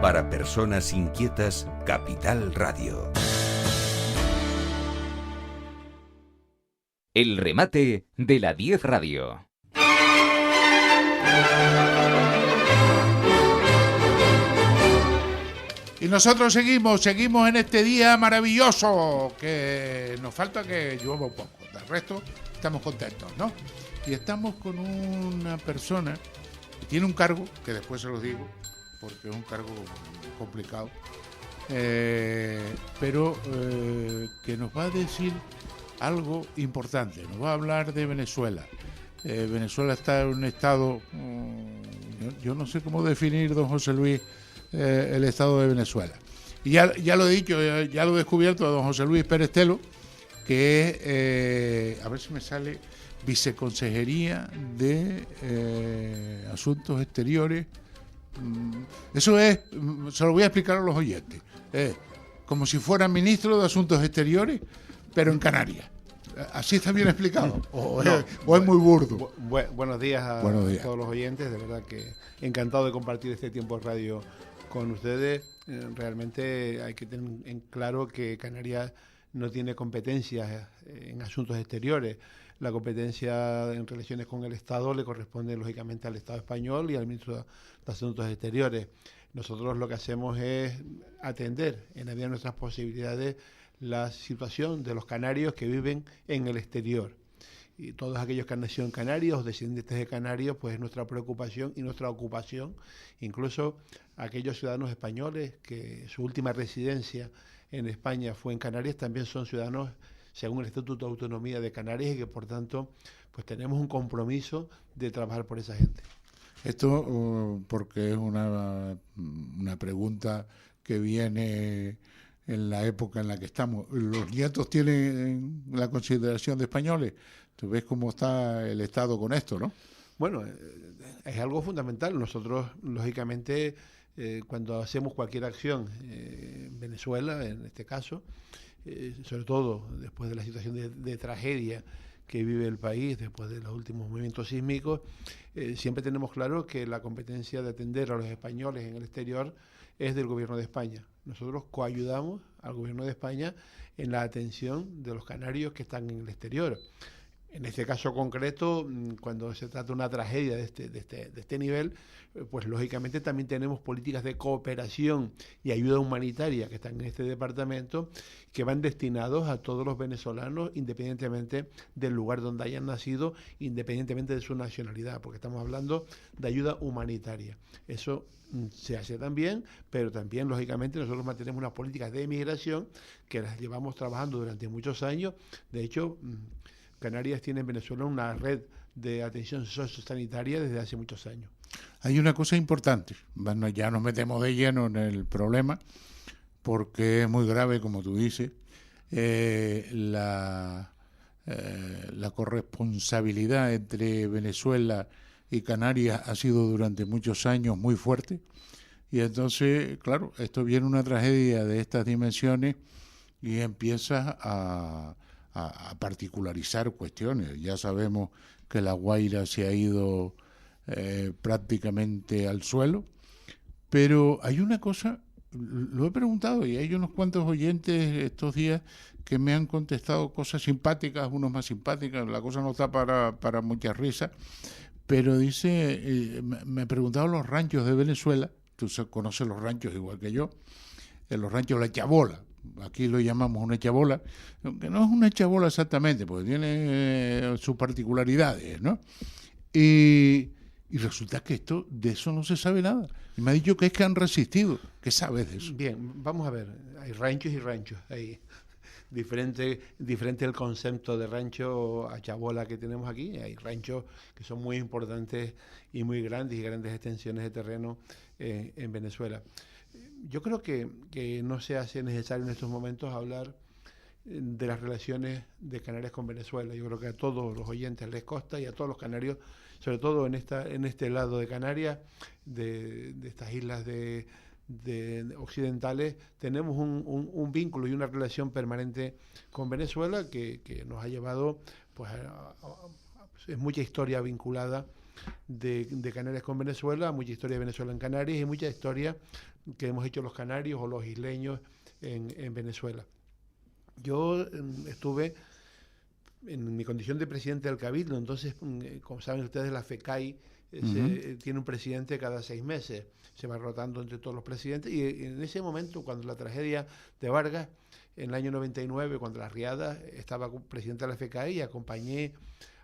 Para personas inquietas, Capital Radio. El remate de la 10 Radio. Y nosotros seguimos en este día maravilloso, que nos falta que llueva un poco. Del resto, estamos contentos, ¿no? Y estamos con una persona que tiene un cargo, que después se los digo, porque es un cargo complicado, pero que nos va a decir algo importante. Nos va a hablar de Venezuela. Venezuela está en un estado, yo no sé cómo definir, don José Luis, el estado de Venezuela. Y ya lo he dicho, ya lo he descubierto a don José Luis Pérez Telo, que es, a ver si me sale, Viceconsejería de Asuntos Exteriores. Eso es, se lo voy a explicar a los oyentes, como si fuera ministro de Asuntos Exteriores, pero en Canarias. ¿Así está bien explicado? ¿O es muy burdo? Buenos días a todos los oyentes. De verdad que encantado de compartir este tiempo de radio con ustedes. Realmente hay que tener en claro que Canarias no tiene competencias en asuntos exteriores. La competencia en relaciones con el Estado le corresponde lógicamente al Estado español y al ministro de Asuntos Exteriores. Nosotros lo que hacemos es atender en la medida de nuestras posibilidades la situación de los canarios que viven en el exterior. Y todos aquellos que han nacido en Canarias o descendientes de canarios, pues es nuestra preocupación y nuestra ocupación. Incluso aquellos ciudadanos españoles que su última residencia en España fue en Canarias, también son ciudadanos según el Estatuto de Autonomía de Canarias y que por tanto pues tenemos un compromiso de trabajar por esa gente. Esto porque es una pregunta que viene en la época en la que estamos. ¿Los nietos tienen la consideración de españoles? Tú ves cómo está el Estado con esto, ¿no? Bueno, es algo fundamental. Nosotros, lógicamente, cuando hacemos cualquier acción en Venezuela, en este caso, sobre todo después de la situación de tragedia que vive el país, después de los últimos movimientos sísmicos, siempre tenemos claro que la competencia de atender a los españoles en el exterior es del Gobierno de España. Nosotros coayudamos al Gobierno de España en la atención de los canarios que están en el exterior. En este caso concreto, cuando se trata de una tragedia de este nivel, pues lógicamente también tenemos políticas de cooperación y ayuda humanitaria que están en este departamento, que van destinados a todos los venezolanos, independientemente del lugar donde hayan nacido, independientemente de su nacionalidad, porque estamos hablando de ayuda humanitaria. Eso se hace también, pero también, lógicamente, nosotros mantenemos unas políticas de migración que las llevamos trabajando durante muchos años. De hecho, Canarias tiene en Venezuela una red de atención sociosanitaria desde hace muchos años. Hay una cosa importante, bueno, ya nos metemos de lleno en el problema, porque es muy grave, como tú dices, la corresponsabilidad entre Venezuela y Canarias ha sido durante muchos años muy fuerte, y entonces, claro, esto viene una tragedia de estas dimensiones y empieza a particularizar cuestiones. Ya sabemos que La Guaira se ha ido prácticamente al suelo, pero hay una cosa, lo he preguntado y hay unos cuantos oyentes estos días que me han contestado cosas simpáticas, unos más simpáticas, la cosa no está para mucha risa, pero dice, me preguntaban los ranchos de Venezuela, tú conoces los ranchos igual que yo, en los ranchos La Chabola, aquí lo llamamos una chabola, aunque no es una chabola exactamente, porque tiene sus particularidades, ¿no? Y resulta que de eso no se sabe nada. Y me ha dicho que es que han resistido. ¿Qué sabes de eso? Bien, vamos a ver, hay ranchos y ranchos, hay diferente el concepto de rancho a chabola que tenemos aquí. Hay ranchos que son muy importantes y muy grandes y grandes extensiones de terreno en Venezuela. Yo creo que no se hace necesario en estos momentos hablar de las relaciones de Canarias con Venezuela. Yo creo que a todos los oyentes les consta y a todos los canarios, sobre todo en este lado de Canarias, de estas islas de occidentales, tenemos un vínculo y una relación permanente con Venezuela que nos ha llevado, pues, es mucha historia vinculada de Canarias con Venezuela, mucha historia de Venezuela en Canarias y mucha historia que hemos hecho los canarios o los isleños en Venezuela. Yo estuve en mi condición de presidente del Cabildo, entonces, como saben ustedes, la FECAI tiene un presidente cada 6 meses, se va rotando entre todos los presidentes, y en ese momento, cuando la tragedia de Vargas, en el año 99, cuando las riadas, estaba presidente de la FECAI y acompañé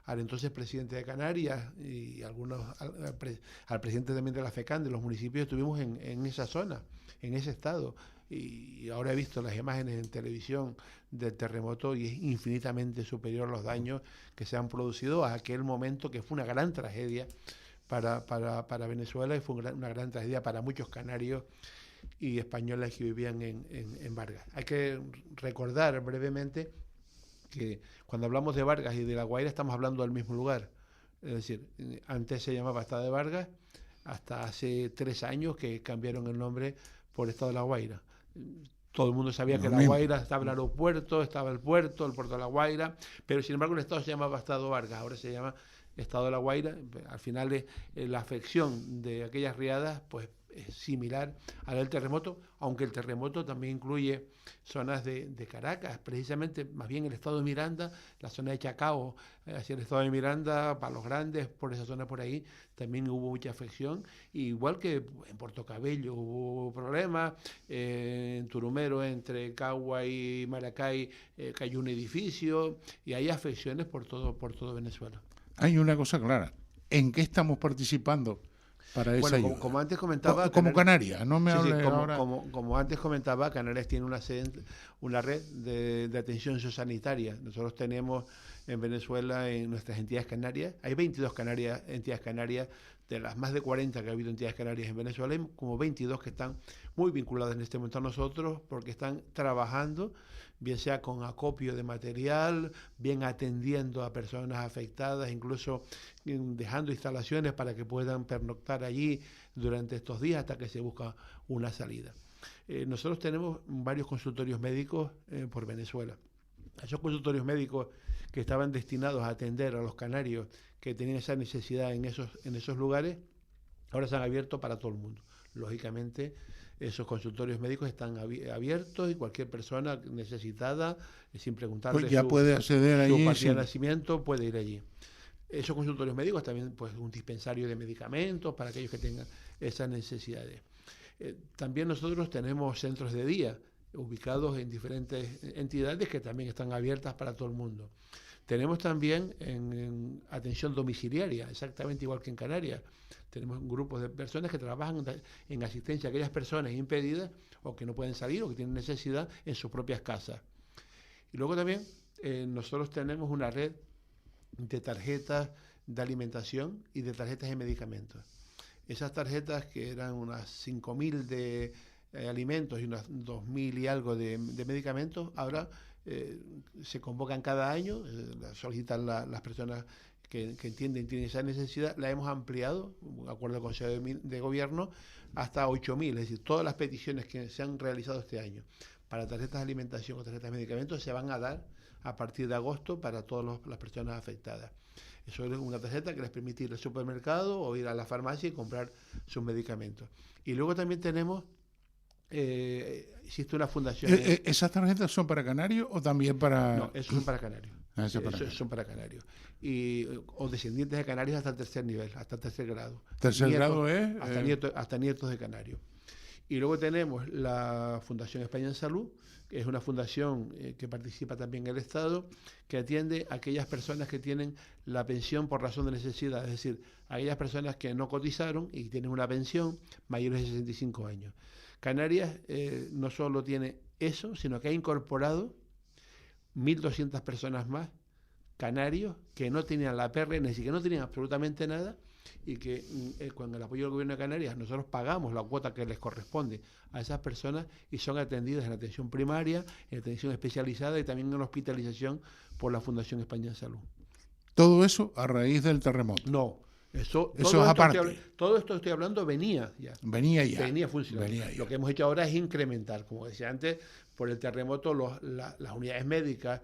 al entonces presidente de Canarias y al presidente también de la FECAN, de los municipios, estuvimos en esa zona, en ese estado. Y ahora he visto las imágenes en televisión del terremoto y es infinitamente superior los daños que se han producido a aquel momento, que fue una gran tragedia para Venezuela y fue una gran tragedia para muchos canarios y españoles que vivían en Vargas. Hay que recordar brevemente que cuando hablamos de Vargas y de La Guaira estamos hablando del mismo lugar. Es decir, antes se llamaba Estado de Vargas, hasta hace 3 años que cambiaron el nombre por Estado de La Guaira. Todo el mundo sabía que La Guaira estaba el aeropuerto, estaba el puerto de La Guaira, pero sin embargo el Estado se llamaba Estado Vargas, ahora se llama Estado de La Guaira. Al final la afección de aquellas riadas pues es similar a la del terremoto, aunque el terremoto también incluye zonas de Caracas, precisamente más bien el estado de Miranda, la zona de Chacao, hacia el estado de Miranda, Palos Grandes, por esa zona por ahí, también hubo mucha afección, igual que en Puerto Cabello hubo problemas, en Turumero, entre Cagua y Maracay, cayó un edificio, y hay afecciones por todo Venezuela. Hay una cosa clara, ¿en qué estamos participando para esa ayuda? Como antes comentaba... Como Canarias, no me hable ahora... Como antes comentaba, Canarias tiene una red de atención sociosanitaria. Nosotros tenemos en Venezuela, en nuestras entidades canarias, hay 22 entidades canarias, de las más de 40 que ha habido entidades canarias en Venezuela, hay como 22 que están muy vinculadas en este momento a nosotros, porque están trabajando, bien sea con acopio de material, bien atendiendo a personas afectadas, incluso dejando instalaciones para que puedan pernoctar allí durante estos días hasta que se busca una salida. Nosotros tenemos varios consultorios médicos por Venezuela. Esos consultorios médicos que estaban destinados a atender a los canarios que tenían esa necesidad en esos lugares, ahora se han abierto para todo el mundo. Lógicamente, esos consultorios médicos están abiertos y cualquier persona necesitada, sin preguntarle pues ya puede acceder allí, su partida de nacimiento, puede ir allí. Esos consultorios médicos también, pues, un dispensario de medicamentos para aquellos que tengan esas necesidades. También nosotros tenemos centros de día ubicados en diferentes entidades que también están abiertas para todo el mundo. Tenemos también en atención domiciliaria, exactamente igual que en Canarias. Tenemos grupos de personas que trabajan en asistencia a aquellas personas impedidas o que no pueden salir o que tienen necesidad en sus propias casas. Y luego también nosotros tenemos una red de tarjetas de alimentación y de tarjetas de medicamentos. Esas tarjetas, que eran unas 5.000 de alimentos y unas 2.000 y algo de medicamentos, ahora se convocan cada año, solicitan las personas que entienden tienen esa necesidad. La hemos ampliado, de acuerdo al Consejo de Gobierno, hasta 8.000, es decir, todas las peticiones que se han realizado este año para tarjetas de alimentación o tarjetas de medicamentos se van a dar a partir de agosto para todas las personas afectadas. Eso es una tarjeta que les permite ir al supermercado o ir a la farmacia y comprar sus medicamentos. Y luego también tenemos, existe una fundación... ¿Esas tarjetas son para canarios o también para...? No, esos son para canarios. Son para canarios. O descendientes de canarios hasta el 3er nivel, hasta el 3er grado. ¿Tercer grado es? Hasta nietos de canarios. Y luego tenemos la Fundación España en Salud, que es una fundación que participa también el Estado, que atiende a aquellas personas que tienen la pensión por razón de necesidad, es decir, a aquellas personas que no cotizaron y tienen una pensión mayores de 65 años. Canarias no solo tiene eso, sino que ha incorporado 1.200 personas más, canarios, que no tenían la PRN, es decir, que no tenían absolutamente nada, y que con el apoyo del Gobierno de Canarias nosotros pagamos la cuota que les corresponde a esas personas y son atendidas en atención primaria, en atención especializada y también en hospitalización por la Fundación España en Salud. ¿Todo eso a raíz del terremoto? No, eso es aparte. Todo esto que estoy hablando venía ya. Venía funcionando. Lo que hemos hecho ahora es incrementar, como decía antes, por el terremoto las unidades médicas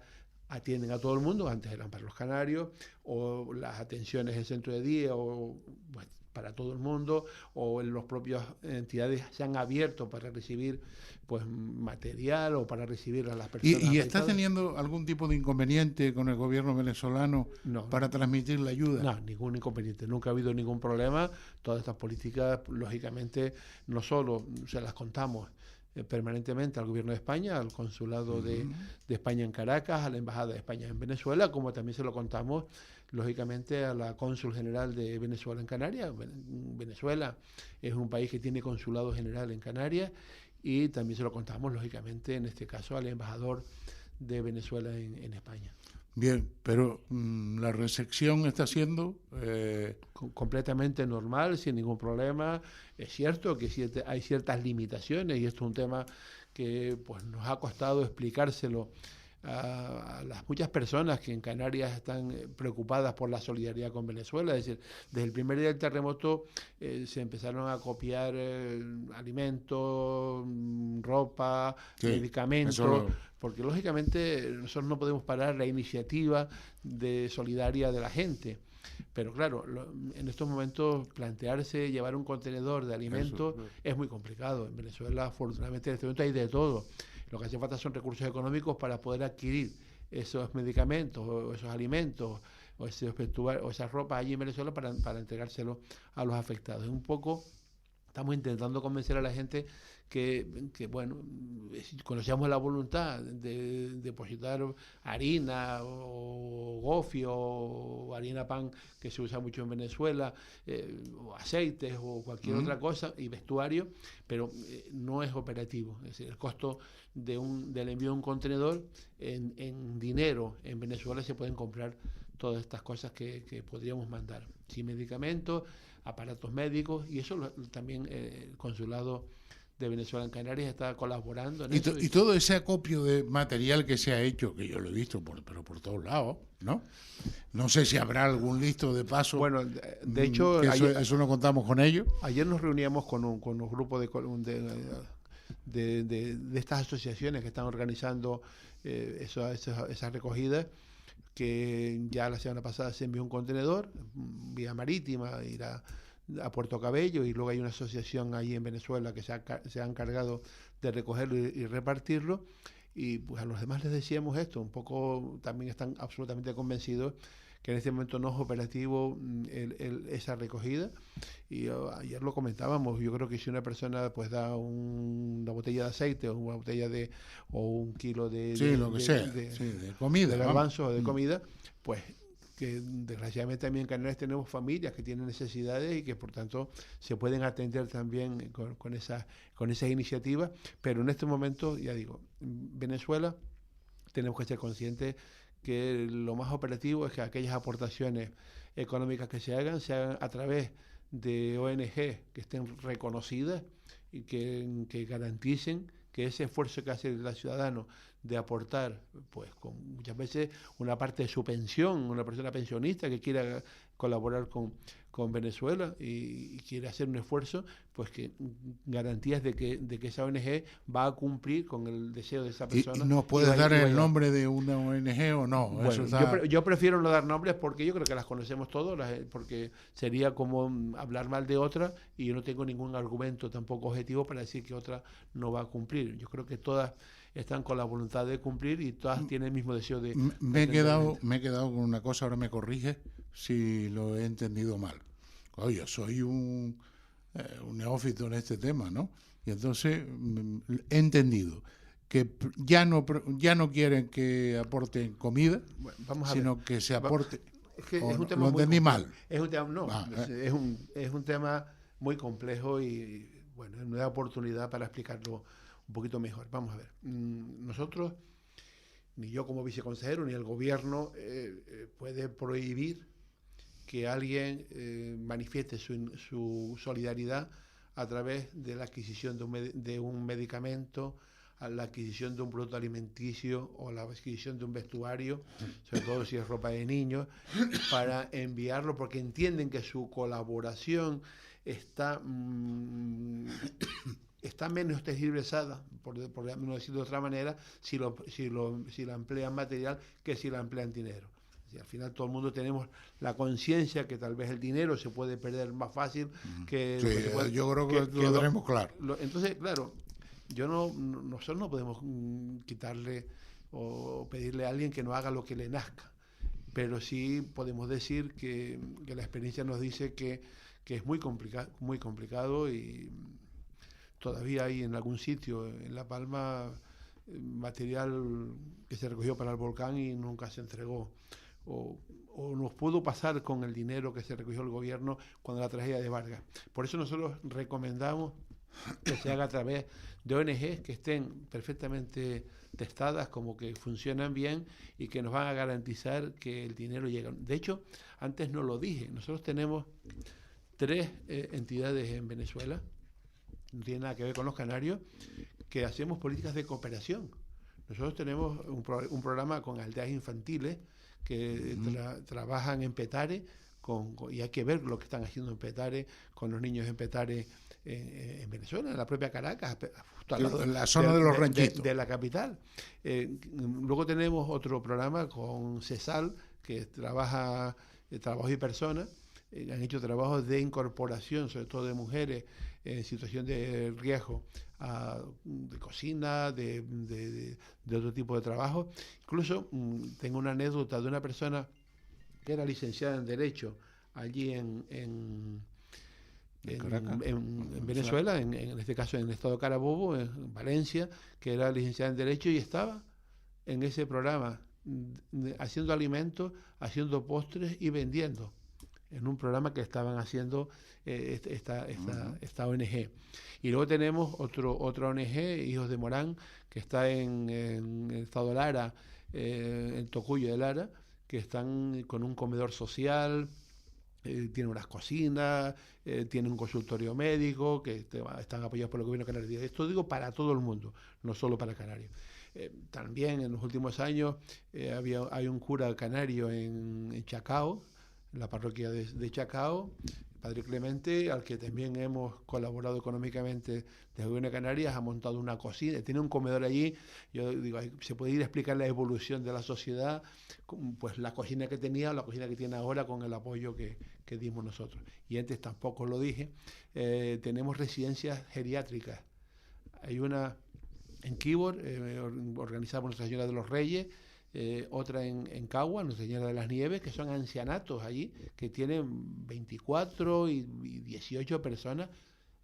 atienden a todo el mundo, antes eran para los canarios, o las atenciones en centro de día, o pues, para todo el mundo, o en las propias entidades se han abierto para recibir pues material o para recibir a las personas. ¿Y está teniendo algún tipo de inconveniente con el gobierno venezolano para transmitir la ayuda? No, ningún inconveniente, nunca ha habido ningún problema. Todas estas políticas, lógicamente, no solo se las contamos permanentemente al gobierno de España, al consulado de España en Caracas, a la embajada de España en Venezuela, como también se lo contamos lógicamente a la cónsul general de Venezuela en Canarias. Venezuela es un país que tiene consulado general en Canarias, y también se lo contamos lógicamente en este caso al embajador de Venezuela en España. Bien, pero la recepción está siendo completamente normal, sin ningún problema. Es cierto que hay ciertas limitaciones, y esto es un tema que pues nos ha costado explicárselo a las muchas personas que en Canarias están preocupadas por la solidaridad con Venezuela. Es decir, desde el primer día del terremoto se empezaron a copiar alimentos, ropa, medicamentos, porque lógicamente nosotros no podemos parar la iniciativa de solidaria de la gente. Pero claro, en estos momentos plantearse llevar un contenedor de alimentos es muy complicado. En Venezuela, afortunadamente, en este momento hay de todo. Lo que hace falta son recursos económicos para poder adquirir esos medicamentos o esos alimentos o esa ropa allí en Venezuela para entregárselo a los afectados. Un poco estamos intentando convencer a la gente que bueno, conocíamos la voluntad de depositar harina o gofio o harina pan, que se usa mucho en Venezuela, o aceites o cualquier otra cosa, y vestuario, pero no es operativo. Es decir, el costo del envío de un contenedor en dinero en Venezuela se pueden comprar todas estas cosas que podríamos mandar, sin medicamentos, aparatos médicos, y eso también el consulado de Venezuela en Canarias está colaborando en eso. Y todo ese acopio de material que se ha hecho, que yo lo he visto pero por todos lados, ¿no? No sé si habrá algún listo de paso. Bueno, de hecho, eso no contamos con ellos. Ayer nos reuníamos con un grupo de estas asociaciones que están organizando esas recogidas, que ya la semana pasada se envió un contenedor vía marítima, irá a Puerto Cabello, y luego hay una asociación ahí en Venezuela que se ha encargado de recogerlo y repartirlo. Y pues a los demás les decíamos esto, un poco también están absolutamente convencidos que en este momento no es operativo esa recogida. Y ayer lo comentábamos, yo creo que si una persona pues da una botella de aceite o una botella o un kilo de comida, de garbanzo o de comida, pues que desgraciadamente también en Canarias tenemos familias que tienen necesidades y que por tanto se pueden atender también con esas iniciativas. Pero en este momento, ya digo, en Venezuela tenemos que ser conscientes que lo más operativo es que aquellas aportaciones económicas que se hagan a través de ONG que estén reconocidas y que garanticen que ese esfuerzo que hace el ciudadano de aportar, pues con muchas veces una parte de su pensión, una persona pensionista que quiera colaborar con Venezuela y quiere hacer un esfuerzo, pues que garantías de que esa ONG va a cumplir con el deseo de esa persona. ¿Y nos puedes dar el nombre de una ONG o no? Bueno, Eso yo prefiero no dar nombres porque yo creo que las conocemos todos, porque sería como hablar mal de otra, y yo no tengo ningún argumento tampoco objetivo para decir que otra no va a cumplir. Yo creo que todas están con la voluntad de cumplir y todas tienen el mismo deseo de... Me he quedado con una cosa, ahora me corrige si lo he entendido mal. Oye, soy un neófito en este tema, ¿no? Y entonces he entendido que ya no quieren que aporten comida, sino que se aporte... Es que es un tema lo entendí mal. Es un tema, es un tema muy complejo y bueno, es una oportunidad para explicarlo un poquito mejor. Vamos a ver. Nosotros, ni yo como viceconsejero, ni el gobierno puede prohibir que alguien manifieste su solidaridad a través de la adquisición de un medicamento, a la adquisición de un producto alimenticio o la adquisición de un vestuario, sobre todo si es ropa de niños, para enviarlo porque entienden que su colaboración está menos tergiversada por no decirlo de otra manera, si la emplean material que si la emplean dinero. Y al final todo el mundo tenemos la conciencia que tal vez el dinero se puede perder más fácil que... Sí, yo creo que lo tenemos claro. Entonces, claro, nosotros no podemos quitarle o pedirle a alguien que no haga lo que le nazca, pero sí podemos decir que la experiencia nos dice que es muy complicado y todavía hay en algún sitio en La Palma material que se recogió para el volcán y nunca se entregó. O nos pudo pasar con el dinero que se recogió el gobierno cuando la tragedia de Vargas. Por eso nosotros recomendamos que se haga a través de ONGs que estén perfectamente testadas, como que funcionan bien y que nos van a garantizar que el dinero llega. De hecho, antes no lo dije, nosotros tenemos 3 entidades en Venezuela, no tiene nada que ver con los canarios, que hacemos políticas de cooperación. Nosotros tenemos un programa con aldeas infantiles que trabajan en Petare, y hay que ver lo que están haciendo en Petare, con los niños en Petare en Venezuela, en la propia Caracas, justo al lado en la zona de los ranchitos. De la capital. Luego tenemos otro programa con CESAL, que trabaja trabajo y personas, han hecho trabajos de incorporación, sobre todo de mujeres en situación de riesgo, de cocina, de otro tipo de trabajo. Incluso tengo una anécdota de una persona que era licenciada en Derecho allí en Venezuela, en este caso en el estado de Carabobo, en Valencia, que era licenciada en Derecho y estaba en ese programa haciendo alimentos, haciendo postres y vendiendo, en un programa que estaban haciendo esta ONG. Y luego tenemos otra ONG, Hijos de Morán, que está en el estado de Lara, en Tocuyo de Lara, que están con un comedor social, tienen unas cocinas, tienen un consultorio médico, que están apoyados por el gobierno canario. Esto digo para todo el mundo, no solo para Canarias. También en los últimos años hay un cura canario en Chacao, en la parroquia de Chacao, Padre Clemente, al que también hemos colaborado económicamente desde el gobierno de Canarias, ha montado una cocina, tiene un comedor allí. Yo digo, se puede ir a explicar la evolución de la sociedad, pues la cocina que tenía, la cocina que tiene ahora, con el apoyo que dimos nosotros. Y antes tampoco lo dije, tenemos residencias geriátricas. Hay una en Quíbor, organizada por Nuestra Señora de los Reyes, otra en Cagua, Nuestra Señora de las Nieves, que son ancianatos allí, que tienen 24 y 18 personas,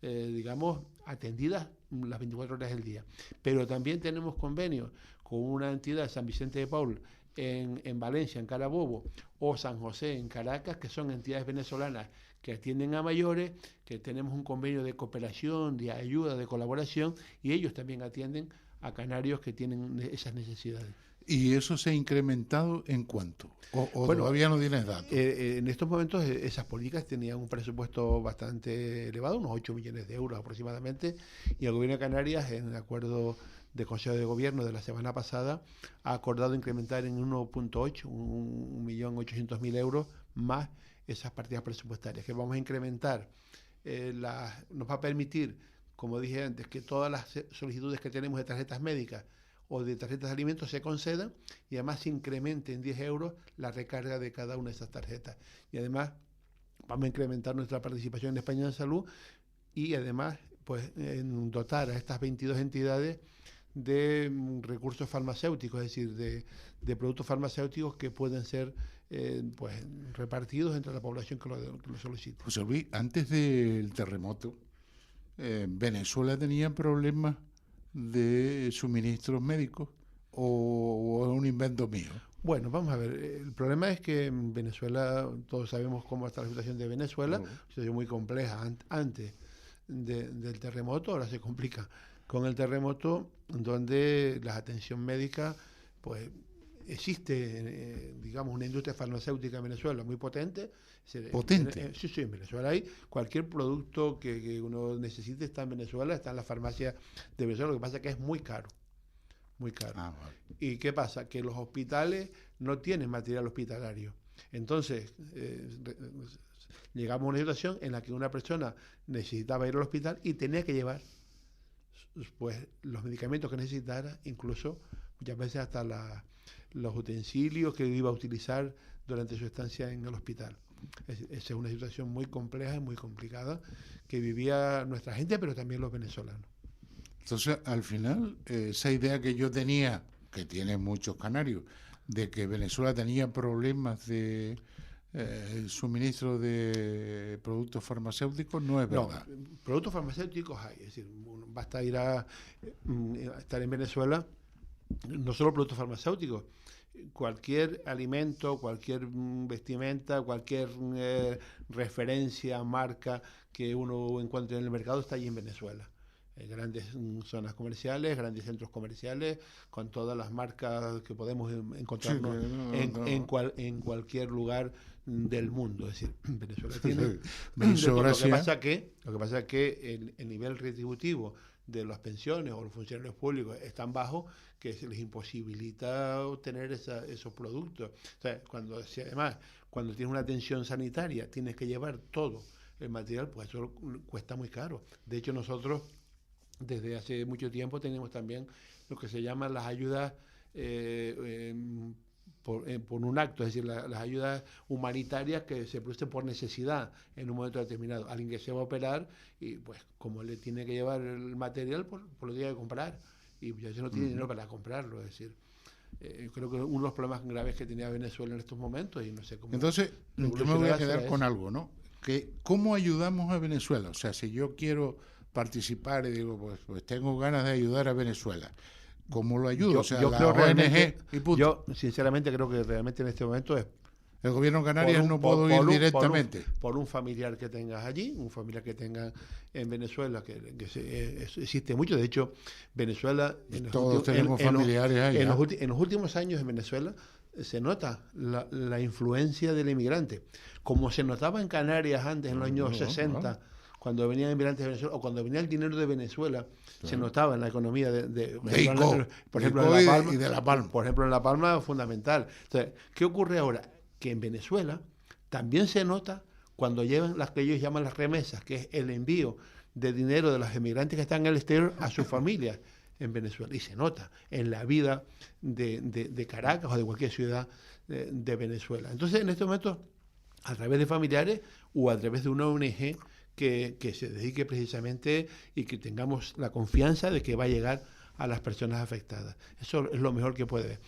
digamos, atendidas las 24 horas del día. Pero también tenemos convenios con una entidad, San Vicente de Paul, en Valencia, en Carabobo, o San José, en Caracas, que son entidades venezolanas que atienden a mayores, que tenemos un convenio de cooperación, de ayuda, de colaboración, y ellos también atienden a canarios que tienen esas necesidades. ¿Y eso se ha incrementado en cuánto? ¿O bueno, todavía no tienes datos? En estos momentos esas políticas tenían un presupuesto bastante elevado, unos 8 millones de euros aproximadamente, y el Gobierno de Canarias, en el acuerdo de Consejo de Gobierno de la semana pasada, ha acordado incrementar en 1.8, 1.800.000 euros más esas partidas presupuestarias, que vamos a incrementar. Nos va a permitir, como dije antes, que todas las solicitudes que tenemos de tarjetas médicas o de tarjetas de alimentos se concedan, y además se incremente en 10 euros la recarga de cada una de esas tarjetas. Y además vamos a incrementar nuestra participación en España en Salud, y además pues en dotar a estas 22 entidades de recursos farmacéuticos, es decir, de productos farmacéuticos que pueden ser pues repartidos entre la población que lo solicite. José Luis, antes del terremoto, ¿Venezuela tenía problemas de suministros médicos o es un invento mío? Bueno, vamos a ver, el problema es que en Venezuela, todos sabemos cómo está la situación de Venezuela, situación muy compleja antes del terremoto, ahora se complica con el terremoto, donde la atención médica, pues existe, digamos, una industria farmacéutica en Venezuela muy potente. ¿Potente? Sí, en Venezuela hay cualquier producto que uno necesite, está en Venezuela, está en la farmacia de Venezuela. Lo que pasa es que es muy caro. Muy caro. Vale. ¿Y qué pasa? Que los hospitales no tienen material hospitalario. Entonces, llegamos a una situación en la que una persona necesitaba ir al hospital y tenía que llevar pues los medicamentos que necesitara, incluso muchas veces hasta los utensilios que iba a utilizar durante su estancia en el hospital. Esa es una situación muy compleja y muy complicada que vivía nuestra gente, pero también los venezolanos. Entonces, al final, esa idea que yo tenía, que tienen muchos canarios, de que Venezuela tenía problemas de suministro de productos farmacéuticos, no es verdad. No, productos farmacéuticos hay, es decir, basta ir a estar en Venezuela, no solo productos farmacéuticos, cualquier alimento, cualquier vestimenta, cualquier referencia, marca que uno encuentre en el mercado está allí en Venezuela. Grandes zonas comerciales, grandes centros comerciales, con todas las marcas que podemos encontrarnos en cualquier lugar del mundo. Es decir, Venezuela tiene lo que pasa es que el nivel retributivo de las pensiones o los funcionarios públicos es tan bajo que se les imposibilita obtener esos productos. O sea, además, cuando tienes una atención sanitaria, tienes que llevar todo el material, pues eso cuesta muy caro. De hecho, nosotros desde hace mucho tiempo tenemos también lo que se llaman las ayudas por un acto, es decir, las ayudas humanitarias que se producen por necesidad en un momento determinado. Alguien que se va a operar y pues como le tiene que llevar el material, pues lo tiene que comprar y ya no tiene dinero para comprarlo. Es decir, yo creo que uno de los problemas graves que tenía Venezuela en estos momentos y no sé cómo... Entonces, yo me voy a quedar con algo, ¿no? Que ¿cómo ayudamos a Venezuela? O sea, si yo quiero participar y digo, pues tengo ganas de ayudar a Venezuela, ¿cómo lo ayudo? Yo creo ONG y punto. Yo sinceramente creo que realmente en este momento es el gobierno de Canarias no puedo ir directamente. Por un familiar que tengas allí, un familiar que tengas en Venezuela, que existe mucho. De hecho, Venezuela... Todos tenemos familiares allá. En los últimos años en Venezuela se nota la influencia del inmigrante. Como se notaba en Canarias antes, en los años 60, cuando venían inmigrantes de Venezuela, o cuando venía el dinero de Venezuela, se notaba en la economía por ejemplo, en La Palma, y de La Palma. Por ejemplo, en La Palma, fundamental. Entonces, ¿qué ocurre ahora? Que en Venezuela también se nota cuando llevan las que ellos llaman las remesas, que es el envío de dinero de los emigrantes que están en el exterior a sus familias en Venezuela. Y se nota en la vida de Caracas o de cualquier ciudad de Venezuela. Entonces, en estos momentos, a través de familiares o a través de una ONG que se dedique precisamente y que tengamos la confianza de que va a llegar a las personas afectadas. Eso es lo mejor que puede.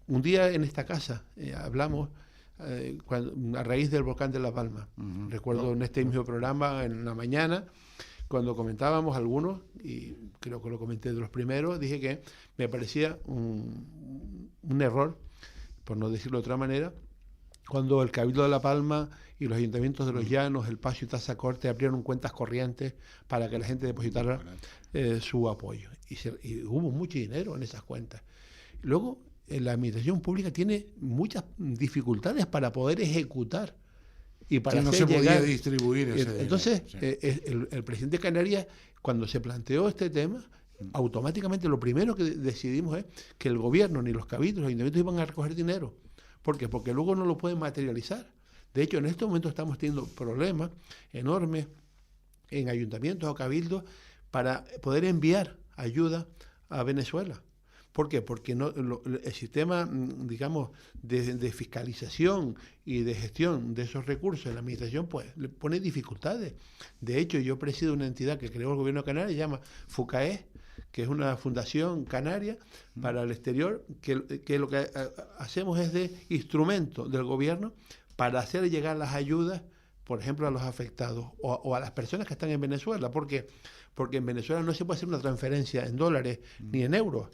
Un día en esta casa hablamos a raíz del volcán de La Palma. Recuerdo en este mismo programa, en la mañana, cuando comentábamos algunos, y creo que lo comenté de los primeros, dije que me parecía un error, por no decirlo de otra manera, cuando el Cabildo de La Palma y los ayuntamientos de Los Llanos, El Paso y Tazacorte abrieron cuentas corrientes para que la gente depositara su apoyo. Y hubo mucho dinero en esas cuentas. Luego, la administración pública tiene muchas dificultades para poder ejecutar y para no hacer se llegar. Podía distribuir ese dinero. Entonces, el presidente de Canarias, cuando se planteó este tema, automáticamente lo primero que decidimos es que el gobierno ni los cabildos, los ayuntamientos iban a recoger dinero. ¿Por qué? Porque luego no lo pueden materializar. De hecho, en este momento estamos teniendo problemas enormes en ayuntamientos o cabildos para poder enviar ayuda a Venezuela. ¿Por qué? Porque el sistema, digamos, de fiscalización y de gestión de esos recursos en la administración, pues le pone dificultades. De hecho, yo presido una entidad que creó el gobierno de Canarias, se llama FUCAE, que es una fundación canaria para el exterior, que lo que hacemos es de instrumento del gobierno para hacer llegar las ayudas, por ejemplo, a los afectados o a las personas que están en Venezuela. ¿Por qué? Porque en Venezuela no se puede hacer una transferencia en dólares ni en euros.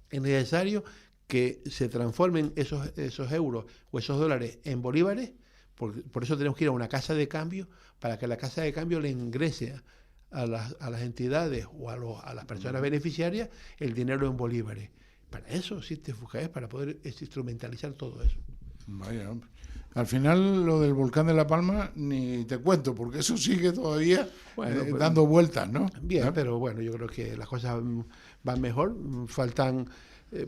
Es necesario que se transformen esos euros o esos dólares en bolívares, por eso tenemos que ir a una casa de cambio para que la casa de cambio le ingrese a las entidades o a las personas beneficiarias el dinero en bolívares. Para eso existe FUCAES, para poder instrumentalizar todo eso. Vaya, hombre. Al final lo del volcán de La Palma ni te cuento, porque eso sigue todavía dando vueltas, ¿no? Bien, pero bueno, yo creo que las cosas van mejor. Faltan,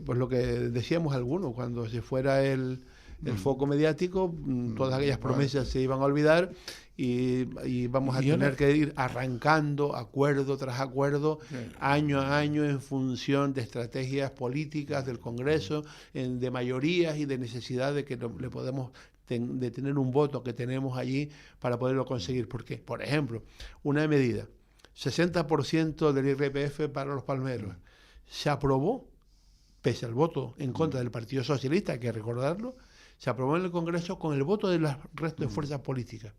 pues lo que decíamos algunos, cuando se fuera el el foco mediático, todas aquellas promesas se iban a olvidar y vamos a tener que ir arrancando acuerdo tras acuerdo, año a año, en función de estrategias políticas del Congreso, de mayorías y de necesidad de que le podemos de tener un voto que tenemos allí para poderlo conseguir. ¿Por qué? Por ejemplo, una medida, 60% del IRPF para los palmeros, se aprobó, pese al voto en contra del Partido Socialista, hay que recordarlo, se aprobó en el Congreso con el voto del resto de fuerzas políticas,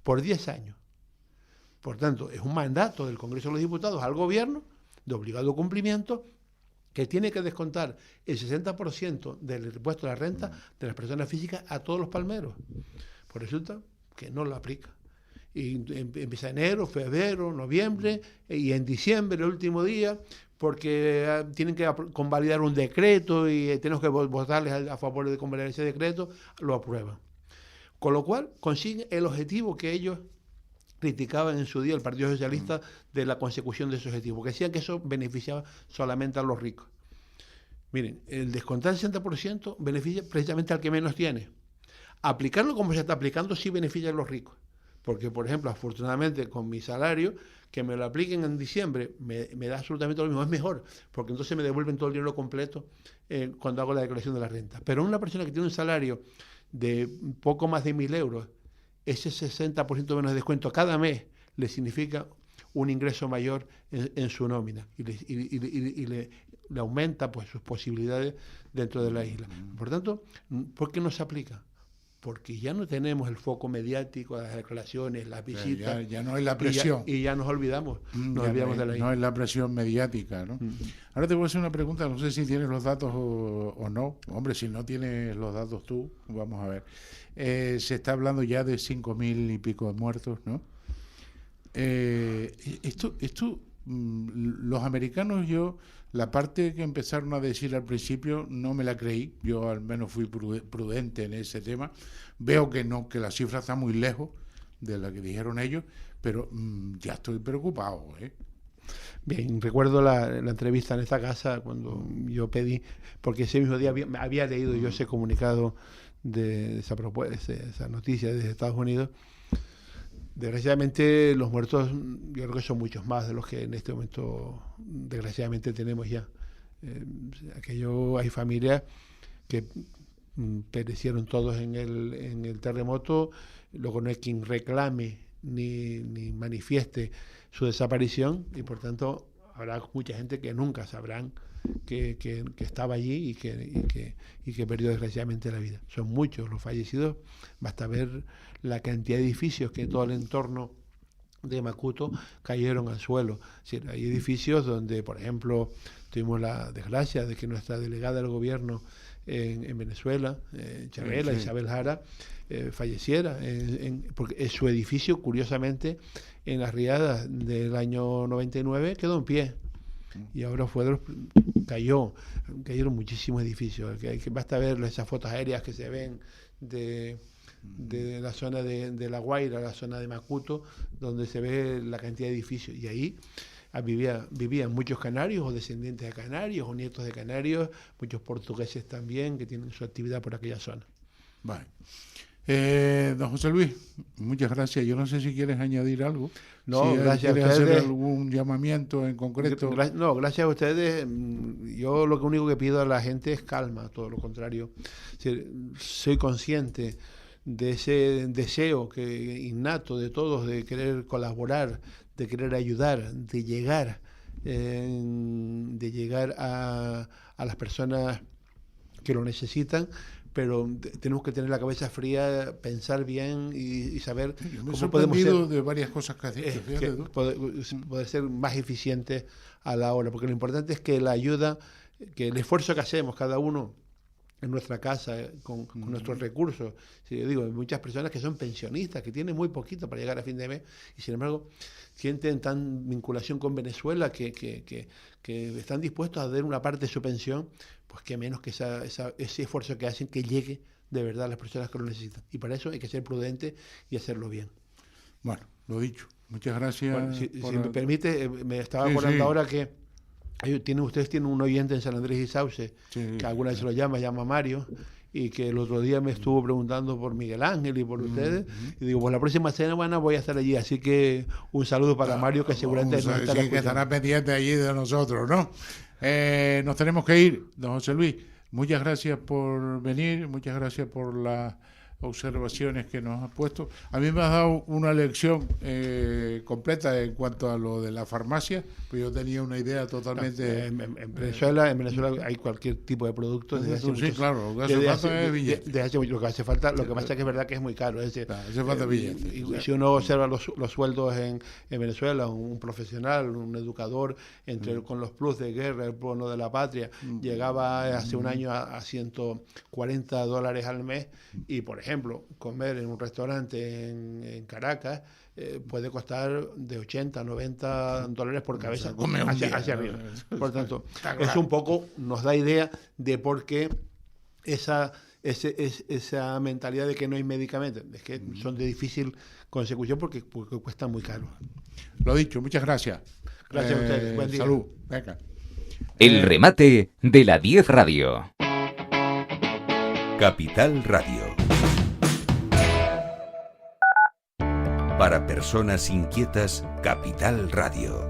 por 10 años. Por tanto, es un mandato del Congreso de los Diputados al Gobierno, de obligado cumplimiento, que tiene que descontar el 60% del impuesto a la renta de las personas físicas a todos los palmeros. Pues resulta que no lo aplica. Y empieza enero, febrero, noviembre, y en diciembre, el último día, porque tienen que convalidar un decreto y tenemos que votarles a favor de convalidar ese decreto, lo aprueban. Con lo cual consiguen el objetivo que ellos criticaban en su día el Partido Socialista de la consecución de ese objetivo, porque decían que eso beneficiaba solamente a los ricos. Miren, el descontar el 60% beneficia precisamente al que menos tiene. Aplicarlo como se está aplicando sí beneficia a los ricos, porque, por ejemplo, afortunadamente con mi salario, que me lo apliquen en diciembre me da absolutamente lo mismo, es mejor, porque entonces me devuelven todo el dinero completo cuando hago la declaración de la renta. Pero una persona que tiene un salario de poco más de 1.000 euros, ese 60% menos de descuento cada mes le significa un ingreso mayor en su nómina y le aumenta pues sus posibilidades dentro de la isla. Por tanto, ¿por qué no se aplica? Porque ya no tenemos el foco mediático, las declaraciones, las visitas. Ya no es la presión. Y ya nos olvidamos. Nos olvidamos de la isla. No es la presión mediática, ¿no? Ahora te voy a hacer una pregunta, no sé si tienes los datos o no. Hombre, si no tienes los datos tú, vamos a ver. Se está hablando ya de 5.000 y pico de muertos, ¿no? Los americanos, la parte que empezaron a decir al principio no me la creí, yo al menos fui prudente en ese tema, veo que no, que la cifra está muy lejos de la que dijeron ellos, pero ya estoy preocupado, ¿eh? Bien, recuerdo la entrevista en esta casa cuando yo pedí, porque ese mismo día había leído yo ese comunicado de esa propuesta, esa noticia desde Estados Unidos. Desgraciadamente los muertos yo creo que son muchos más de los que en este momento desgraciadamente tenemos ya. Hay familias que perecieron todos en el terremoto, luego no hay quien reclame ni manifieste su desaparición y por tanto habrá mucha gente que nunca sabrán que estaba allí y que perdió desgraciadamente la vida. Son muchos los fallecidos, basta ver la cantidad de edificios que en todo el entorno de Macuto cayeron al suelo. Es decir, hay edificios donde, por ejemplo, tuvimos la desgracia de que nuestra delegada del gobierno en Venezuela, Chabela, Isabel Jara, falleciera, porque su edificio, curiosamente, en las riadas del año 99 quedó en pie. Y ahora cayeron muchísimos edificios. Basta ver esas fotos aéreas que se ven de la zona de La Guaira, la zona de Macuto, donde se ve la cantidad de edificios. Y ahí vivían muchos canarios o descendientes de canarios o nietos de canarios, muchos portugueses también que tienen su actividad por aquella zona. Vale. Don José Luis, muchas gracias. Yo no sé si quieres añadir algo. No, si gracias a ustedes. ustedes. ¿Hacer algún llamamiento en concreto? No, gracias a ustedes. Yo lo único que pido a la gente es calma, todo lo contrario. Soy consciente de ese deseo innato de todos de querer colaborar, de querer ayudar, de llegar a las personas que lo necesitan, pero tenemos que tener la cabeza fría, pensar bien y saber cómo podemos ser de varias cosas que has dicho, poder ser más eficientes a la hora, porque lo importante es que la ayuda, que el esfuerzo que hacemos cada uno en nuestra casa con nuestros recursos. Sí, yo digo, hay muchas personas que son pensionistas, que tienen muy poquito para llegar a fin de mes y sin embargo sienten tan vinculación con Venezuela que están dispuestos a dar una parte de su pensión, pues que menos que ese esfuerzo que hacen que llegue de verdad a las personas que lo necesitan. Y para eso hay que ser prudente y hacerlo bien. Bueno, lo dicho. Muchas gracias. Bueno, si me permite, me estaba acordando ahora que ustedes tienen un oyente en San Andrés y Sauce, que alguna vez se lo llama Mario, y que el otro día me estuvo preguntando por Miguel Ángel y por ustedes, y digo, pues la próxima semana voy a estar allí, así que un saludo para Mario, que seguramente nos estará que estará pendiente allí de nosotros, ¿no? Nos tenemos que ir, don José Luis. Muchas gracias por venir, muchas gracias por las observaciones que nos has puesto. A mí me has dado una lección completa en cuanto a lo de la farmacia, pues yo tenía una idea totalmente... En Venezuela hay cualquier tipo de producto. Sí, claro, lo que hace falta es billete. Lo que hace falta, lo que pasa es que es verdad que es muy caro. Es decir, hace falta billete. Y si uno observa los sueldos en Venezuela, un profesional, un educador, con los plus de guerra, el bono de la patria, llegaba hace un año a $140 al mes, y por ejemplo, comer en un restaurante en Caracas puede costar de 80 a 90 dólares por cabeza, hacia arriba. Por tanto, eso un poco nos da idea de por qué esa mentalidad de que no hay medicamentos, es que son de difícil consecución porque cuestan muy caro. Lo dicho, muchas gracias. Gracias a ustedes. Buen día. Salud. Venga. El remate de la 10 Radio. Capital Radio. Para personas inquietas, Capital Radio.